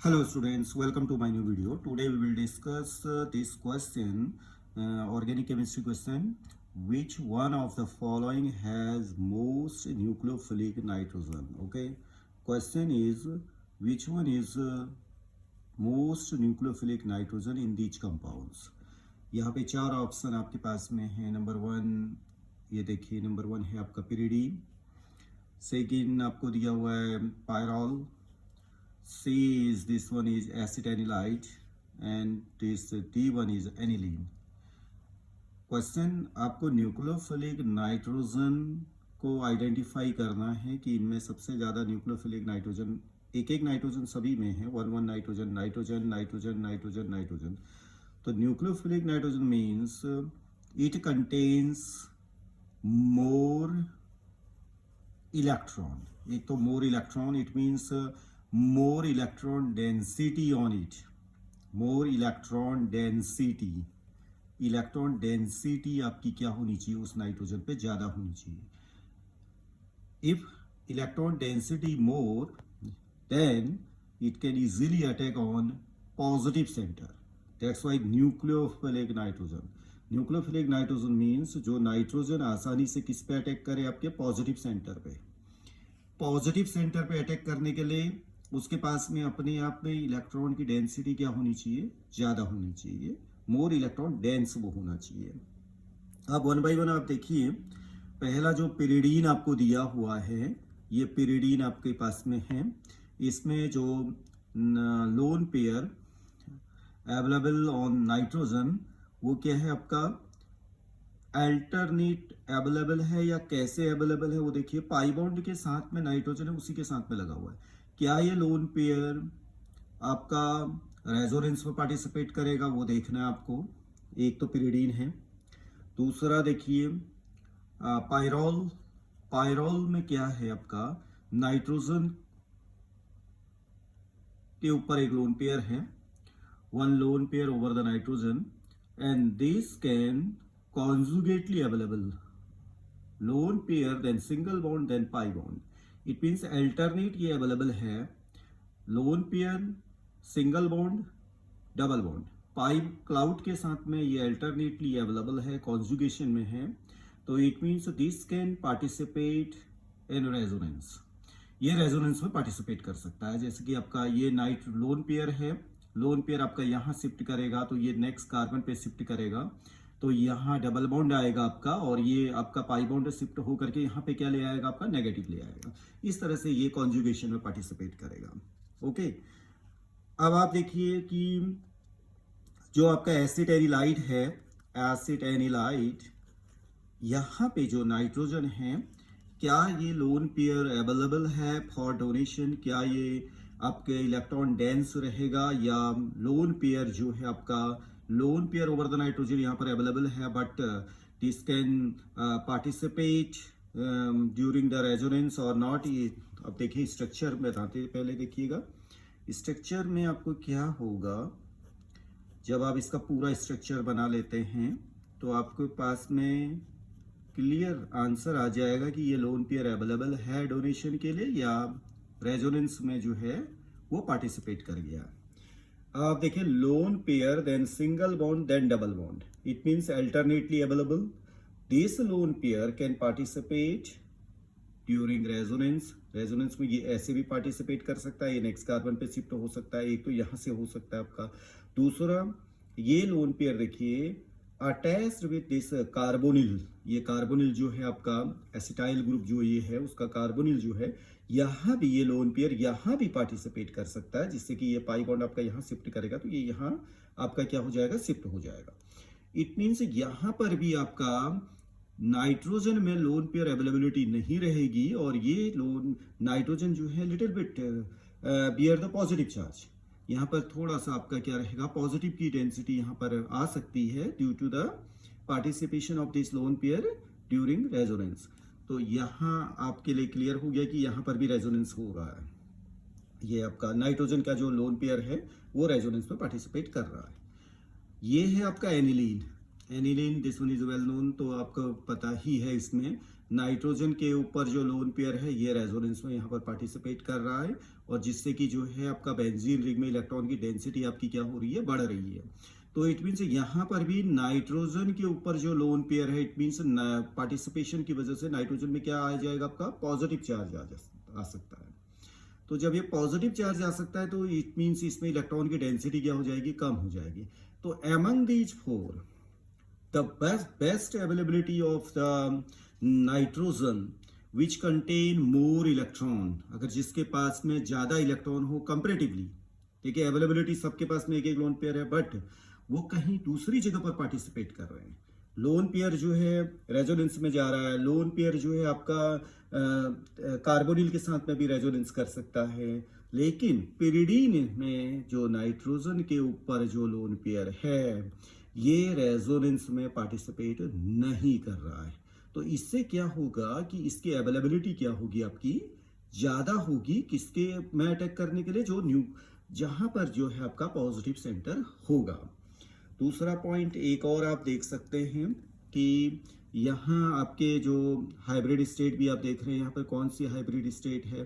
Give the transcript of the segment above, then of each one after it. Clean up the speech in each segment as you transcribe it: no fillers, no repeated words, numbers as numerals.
Hello students, welcome to my new video. Today we will discuss this question, organic chemistry question. Which one of the following has most nucleophilic nitrogen? Okay, question is which one is most nucleophilic nitrogen in these compounds? यहाँ पे चार option आपके पास में है. Number one, ये देखिए, number one है आपका पिरिडीन. सेकेंड आपको दिया हुआ है pyrrole. C is this one is acetanilide and this D one is aniline. Question आपको न्यूक्लियोफिलिक नाइट्रोजन को आइडेंटिफाई करना है कि इनमें सबसे ज़्यादा न्यूक्लियोफिलिक नाइट्रोजन, एक एक नाइट्रोजन सभी में है, one nitrogen nitrogen nitrogen nitrogen nitrogen. तो nucleophilic nitrogen means it contains more electron. एक तो more electron, it means more electron density on it. more electron density. Electron density आपकी क्या होनी चाहिए उस नाइट्रोजन पे? ज़्यादा होनी चाहिए. If electron density more, then it can easily attack on positive centre. That's why nucleophilic nitrogen. Nucleophilic nitrogen means जो नाइट्रोजन आसानी से किस पे अटैक करे? आपके पॉजिटिव सेंटर पे. पॉजिटिव सेंटर पे अटैक करने के लिए उसके पास में अपने आप में इलेक्ट्रॉन की डेंसिटी क्या होनी चाहिए? ज़्यादा होनी चाहिए. मोर इलेक्ट्रॉन डेंस वो होना चाहिए. अब वन बाय वन आप देखिए. पहला जो पिरिडीन आपको दिया हुआ है, ये पिरिडीन आपके पास में है. इसमें जो lone pair available on nitrogen, वो क्या है आपका? अल्टरनेट अवेलेबल है या कैसे अवेलेबल है वो देखिए. पाई बॉन्ड के साथ में नाइट्रोजन है, उसी के साथ में लगा हुआ है. क्या ये लोन पेयर आपका रेजोनेंस में पार्टिसिपेट करेगा? वो देखना है आपको. एक तो पिरिडीन है. दूसरा देखिए पायरॉल. पायरॉल में क्या है आपका? नाइट्रोजन के ऊपर एक लोन पेयर है, one lone pair over the nitrogen, and this can conjugately available lone pair then single bond then pi bond. It means alternate ये available है, lone pair, single bond, double bond. pi cloud के साथ में ये alternately available है, conjugation में है. तो it means this can participate in resonance. ये रेजोनेंस में पार्टिसिपेट कर सकता है. जैसे कि आपका ये नाइट लोन पेयर है, लोन पेयर आपका यहाँ शिफ्ट करेगा तो ये नेक्स्ट कार्बन पे शिफ्ट करेगा, तो यहाँ डबल बॉन्ड आएगा आपका, और ये आपका पाई बॉन्ड शिफ्ट होकर के यहाँ पे क्या ले आएगा? आपका नेगेटिव ले आएगा. इस तरह से ये कॉन्जुगेशन में पार्टिसिपेट करेगा. ओके, अब आप देखिए कि जो आपका एसिटाइलाइड है, एसिटाइलाइड, यहाँ पे जो नाइट्रोजन है, क्या ये लोन पेयर अवेलेबल है फॉर डोनेशन? क्या ये आपके इलेक्ट्रॉन डेंस रहेगा, या लोन पेयर जो है आपका lone pair over the nitrogen यहाँ पर अवेलेबल है, but this can participate during the resonance और नॉट? ये अब देखिए स्ट्रक्चर में बताते पहले देखिएगा. स्ट्रक्चर में आपको क्या होगा? जब आप इसका पूरा स्ट्रक्चर बना लेते हैं तो आपके पास में क्लियर आंसर आ जाएगा कि ये लोन पेयर अवेलेबल है डोनेशन के लिए, या रेजोनेंस में जो है वो पार्टिसिपेट कर गया. आप देखिए, lone pair then single bond then double bond. It means alternately available. This lone pair can participate during resonance. Resonance में ये ऐसे भी पार्टिसिपेट कर सकता है, ये नेक्स्ट कार्बन पे शिफ्ट हो सकता है. एक तो यहाँ से हो सकता है आपका. दूसरा, ये लोन पेयर देखिए अटैच्ड विद दिस कार्बोनिल. ये कार्बोनिल जो है आपका एसिटाइल ग्रुप जो ये है, उसका कार्बोनिल जो है, यहाँ भी ये लोन पेयर यहाँ भी पार्टिसिपेट कर सकता है, जिससे कि ये पाई बॉन्ड आपका यहाँ शिफ्ट करेगा तो ये यहाँ आपका क्या हो जाएगा? शिफ्ट हो जाएगा. इट मीन्स यहाँ पर भी आपका नाइट्रोजन में लोन पेयर अवेलेबिलिटी नहीं रहेगी, और ये लोन नाइट्रोजन जो है little bit bear the positive charge. यहाँ पर थोड़ा सा आपका क्या रहेगा? पॉजिटिव की डेंसिटी यहाँ पर आ सकती है due to the participation of this lone pair during resonance. तो यहाँ आपके लिए क्लियर हो गया कि यहाँ पर भी रेजोनेंस हो रहा है. ये आपका नाइट्रोजन का जो लोन पेयर है वो रेजोनेंस में पार्टिसिपेट कर रहा है. ये है आपका aniline. Aniline, this one is well known, तो आपको पता ही है इसमें नाइट्रोजन के ऊपर जो लोन पेयर है ये रेजोनेंस में यहाँ पर पार्टिसिपेट कर रहा है, और जिससे कि जो है आपका बेंजीन रिंग में इलेक्ट्रॉन की डेंसिटी आपकी क्या हो रही है, बढ़ रही है। तो इट मीन्स यहाँ पर भी नाइट्रोजन के ऊपर जो लोन पेयर है, इट मीन्स पार्टिसिपेशन की वजह से नाइट्रोजन में क्या आ जाएगा, आपका पॉजिटिव चार्ज आ सकता है। तो जब ये पॉजिटिव चार्ज आ सकता है तो इट मीन्स इसमें इलेक्ट्रॉन की डेंसिटी क्या हो जाएगी, कम हो जाएगी। तो among these four the best availability of the nitrogen which contain more electron, अगर जिसके पास में ज्यादा इलेक्ट्रॉन हो कंपेरेटिवली, ठीक है, अवेलेबिलिटी सबके पास में एक एक लोन पेयर है, बट वो कहीं दूसरी जगह पर पार्टिसिपेट कर रहे हैं। लोन पेयर जो है रेजोनेंस में जा रहा है, लोन पेयर जो है आपका कार्बोनिल के साथ में भी रेजोनेंस कर सकता है, लेकिन पिरिडीन में जो नाइट्रोजन के ऊपर जो लोन पेयर है ये रेजोनेंस में पार्टिसिपेट नहीं कर रहा है। तो इससे क्या होगा कि इसकी अवेलेबिलिटी क्या होगी, आपकी ज्यादा होगी किसके में अटैक करने के लिए, जो जहां पर जो है आपका पॉजिटिव सेंटर होगा। दूसरा पॉइंट एक और आप देख सकते हैं कि यहाँ आपके जो हाइब्रिड स्टेट भी आप देख रहे हैं, यहाँ पर कौन सी हाइब्रिड स्टेट है,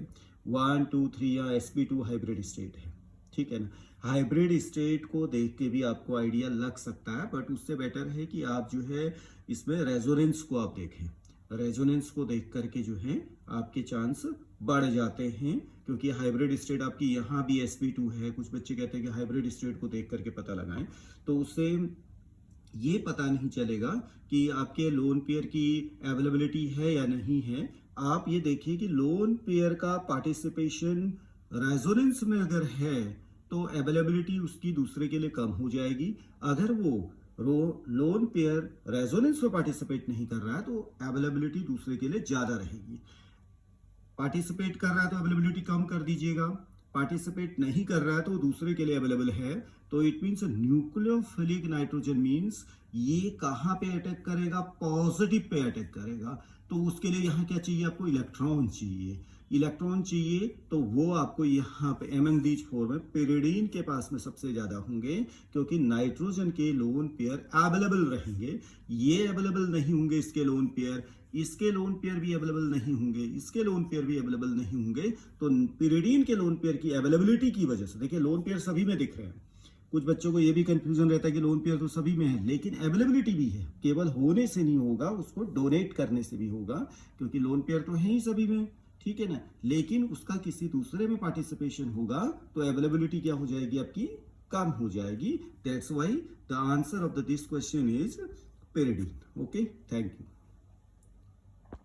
1 2 3 या sp2 हाइब्रिड स्टेट है, ठीक है ना। हाइब्रिड स्टेट को देख के भी आपको आइडिया लग सकता है, बट उससे बेटर है कि आप जो है इसमें रेजोनेंस को आप देखें। रेजोनेंस को देख करके जो है आपके चांस बढ़ जाते हैं, क्योंकि हाइब्रिड स्टेट आपकी यहाँ भी sp2 है। कुछ बच्चे कहते हैं कि हाइब्रिड स्टेट को देख करके पता लगाएं, तो उससे ये पता नहीं चलेगा कि आपके लोन पेयर की अवेलेबिलिटी है या नहीं है। आप ये देखिए कि लोन पेयर का पार्टिसिपेशन रेजोनेंस में अगर है तो अवेलेबिलिटी उसकी दूसरे के लिए कम हो जाएगी। अगर वो लोन पेयर रेजोनेंस में पार्टिसिपेट नहीं कर रहा है तो अवेलेबिलिटी दूसरे के लिए ज्यादा रहेगी। पार्टिसिपेट कर रहा है तो अवेलेबिलिटी कम कर दीजिएगा, पार्टिसिपेट नहीं कर रहा है तो दूसरे के लिए अवेलेबल है। तो it means nucleophilic nitrogen means ये कहाँ पे अटैक करेगा, पॉजिटिव पे अटैक करेगा। तो उसके लिए यहाँ क्या चाहिए, आपको इलेक्ट्रॉन चाहिए। इलेक्ट्रॉन चाहिए तो वो आपको यहाँ पे एमंग दीज फोर में पिरिडीन के पास में सबसे ज्यादा होंगे, क्योंकि नाइट्रोजन के लोन पेयर अवेलेबल रहेंगे। ये अवेलेबल नहीं होंगे इसके लोन पेयर, इसके लोन पेयर भी अवेलेबल नहीं होंगे, इसके लोन पेयर भी अवेलेबल नहीं होंगे। तो पिरिडीन के लोन पेयर की अवेलेबिलिटी की वजह से, देखिए लोन पेयर सभी में दिख रहे हैं। कुछ बच्चों को ये भी कंफ्यूजन रहता है कि लोन पेयर तो सभी में है, लेकिन अवेलेबिलिटी भी है। केवल होने से नहीं होगा, उसको डोनेट करने से भी होगा, क्योंकि लोन पेयर तो है ही सभी में, ठीक है ना। लेकिन उसका किसी दूसरे में पार्टिसिपेशन होगा तो अवेलेबिलिटी क्या हो जाएगी, आपकी कम हो जाएगी। That's why the answer of this question is pyridine. Okay, thank you.